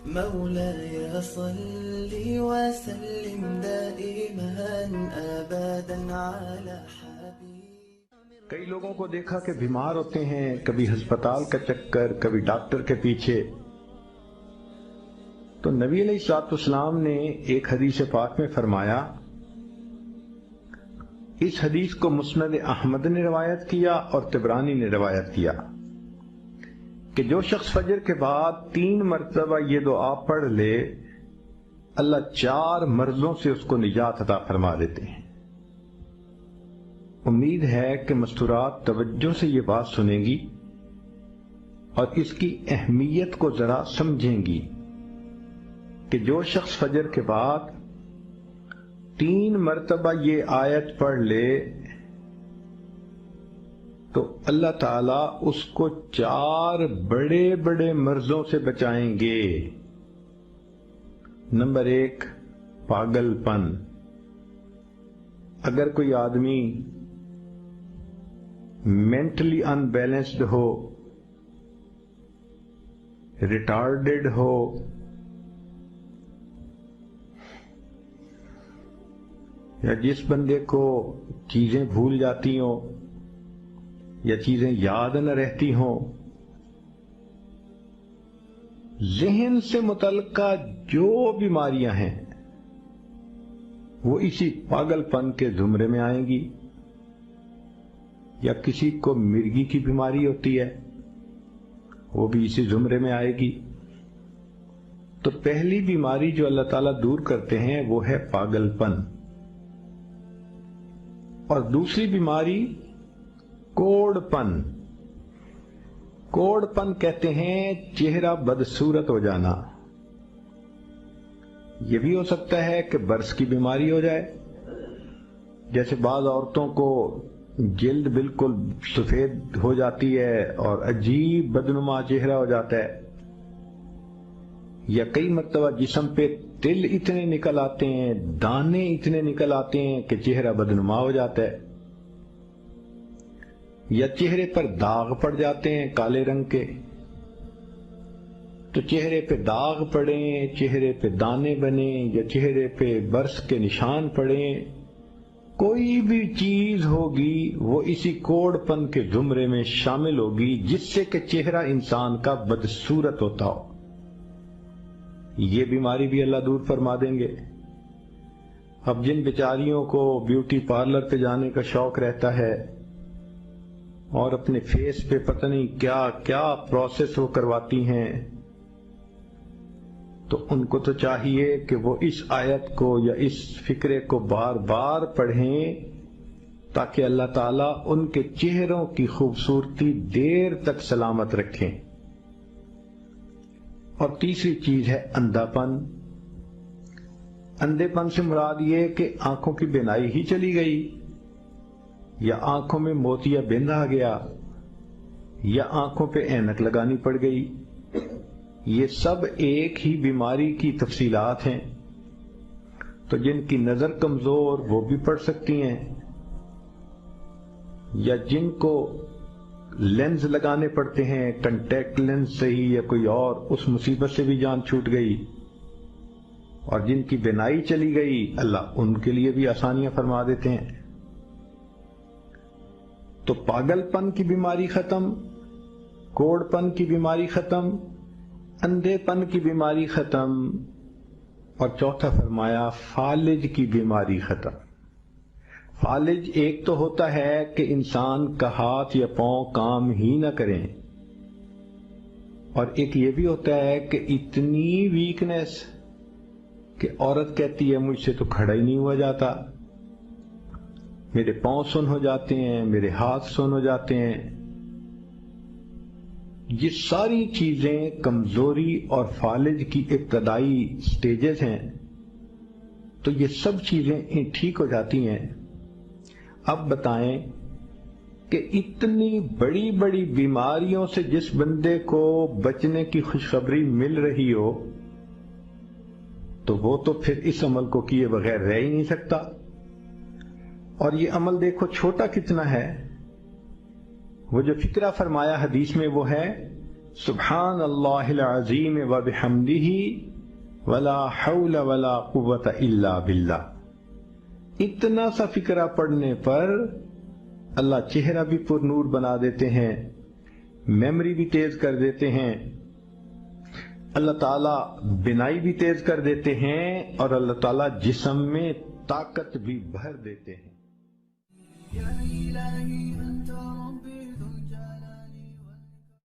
مولاي صل وسلم دائما ابدا على حبيب. کئی لوگوں کو دیکھا کہ بیمار ہوتے ہیں، کبھی ہسپتال کا چکر، کبھی ڈاکٹر کے پیچھے. تو نبی علیہ الصلوۃ والسلام نے ایک حدیث پاک میں فرمایا، اس حدیث کو مسند احمد نے روایت کیا اور طبرانی نے روایت کیا کہ جو شخص فجر کے بعد 3 مرتبہ یہ دعا پڑھ لے، اللہ 4 مرضوں سے اس کو نجات عطا فرما دیتے ہیں. امید ہے کہ مستورات توجہ سے یہ بات سنیں گی اور اس کی اہمیت کو ذرا سمجھیں گی کہ جو شخص فجر کے بعد 3 مرتبہ یہ آیت پڑھ لے تو اللہ تعالیٰ اس کو 4 بڑے بڑے مرضوں سے بچائیں گے. نمبر 1، پاگل پن. اگر کوئی آدمی مینٹلی ان بیلنسڈ ہو، ریٹارڈڈ ہو، یا جس بندے کو چیزیں بھول جاتی ہوں یا چیزیں یاد نہ رہتی ہوں، ذہن سے متعلقہ جو بیماریاں ہیں وہ اسی پاگل پن کے زمرے میں آئیں گی. یا کسی کو مرگی کی بیماری ہوتی ہے، وہ بھی اسی زمرے میں آئے گی. تو پہلی بیماری جو اللہ تعالیٰ دور کرتے ہیں وہ ہے پاگل پن. اور دوسری بیماری کوڑ پن. کوڑ پن کہتے ہیں چہرہ بدصورت ہو جانا. یہ بھی ہو سکتا ہے کہ برس کی بیماری ہو جائے، جیسے بعض عورتوں کو جلد بالکل سفید ہو جاتی ہے اور عجیب بدنما چہرہ ہو جاتا ہے. یا کئی مرتبہ جسم پہ تل اتنے نکل آتے ہیں، دانے اتنے نکل آتے ہیں کہ چہرہ بدنما ہو جاتا ہے. یا چہرے پر داغ پڑ جاتے ہیں کالے رنگ کے. تو چہرے پہ داغ پڑیں، چہرے پہ دانے بنیں، یا چہرے پہ برس کے نشان پڑیں، کوئی بھی چیز ہوگی وہ اسی کوڑ پن کے زمرے میں شامل ہوگی جس سے کہ چہرہ انسان کا بدصورت ہوتا ہو. یہ بیماری بھی اللہ دور فرما دیں گے. اب جن بیچاریوں کو بیوٹی پارلر پہ جانے کا شوق رہتا ہے اور اپنے فیس پہ پتہ نہیں کیا کیا پروسیس وہ کرواتی ہیں، تو ان کو تو چاہیے کہ وہ اس آیت کو یا اس فکرے کو بار بار پڑھیں تاکہ اللہ تعالیٰ ان کے چہروں کی خوبصورتی دیر تک سلامت رکھیں. اور تیسری چیز ہے اندھا پن. اندھے پن سے مراد یہ کہ آنکھوں کی بینائی ہی چلی گئی، یا آنکھوں میں موتیا بند آ گیا، یا آنکھوں پہ اینک لگانی پڑ گئی. یہ سب ایک ہی بیماری کی تفصیلات ہیں. تو جن کی نظر کمزور وہ بھی پڑھ سکتی ہیں، یا جن کو لینز لگانے پڑتے ہیں، کنٹیکٹ لینز سے ہی یا کوئی اور، اس مصیبت سے بھی جان چھوٹ گئی. اور جن کی بینائی چلی گئی اللہ ان کے لیے بھی آسانیاں فرما دیتے ہیں. تو پاگل پن کی بیماری ختم، کوڑ پن کی بیماری ختم، اندھے پن کی بیماری ختم، اور چوتھا فرمایا فالج کی بیماری ختم. فالج ایک تو ہوتا ہے کہ انسان کا ہاتھ یا پاؤں کام ہی نہ کریں، اور ایک یہ بھی ہوتا ہے کہ اتنی ویکنس کہ عورت کہتی ہے مجھ سے تو کھڑا ہی نہیں ہوا جاتا، میرے پاؤں سن ہو جاتے ہیں، میرے ہاتھ سن ہو جاتے ہیں. یہ ساری چیزیں کمزوری اور فالج کی ابتدائی سٹیجز ہیں. تو یہ سب چیزیں ٹھیک ہو جاتی ہیں. اب بتائیں کہ اتنی بڑی بڑی بیماریوں سے جس بندے کو بچنے کی خوشخبری مل رہی ہو تو وہ تو پھر اس عمل کو کیے بغیر رہ ہی نہیں سکتا. اور یہ عمل دیکھو چھوٹا کتنا ہے. وہ جو فکرہ فرمایا حدیث میں وہ ہے سبحان اللہ العظیم و بحمدہ ولا حول ولا قوت الا باللہ. اتنا سا فقرہ پڑھنے پر اللہ چہرہ بھی پر نور بنا دیتے ہیں، میموری بھی تیز کر دیتے ہیں، اللہ تعالیٰ بینائی بھی تیز کر دیتے ہیں، اور اللہ تعالیٰ جسم میں طاقت بھی بھر دیتے ہیں.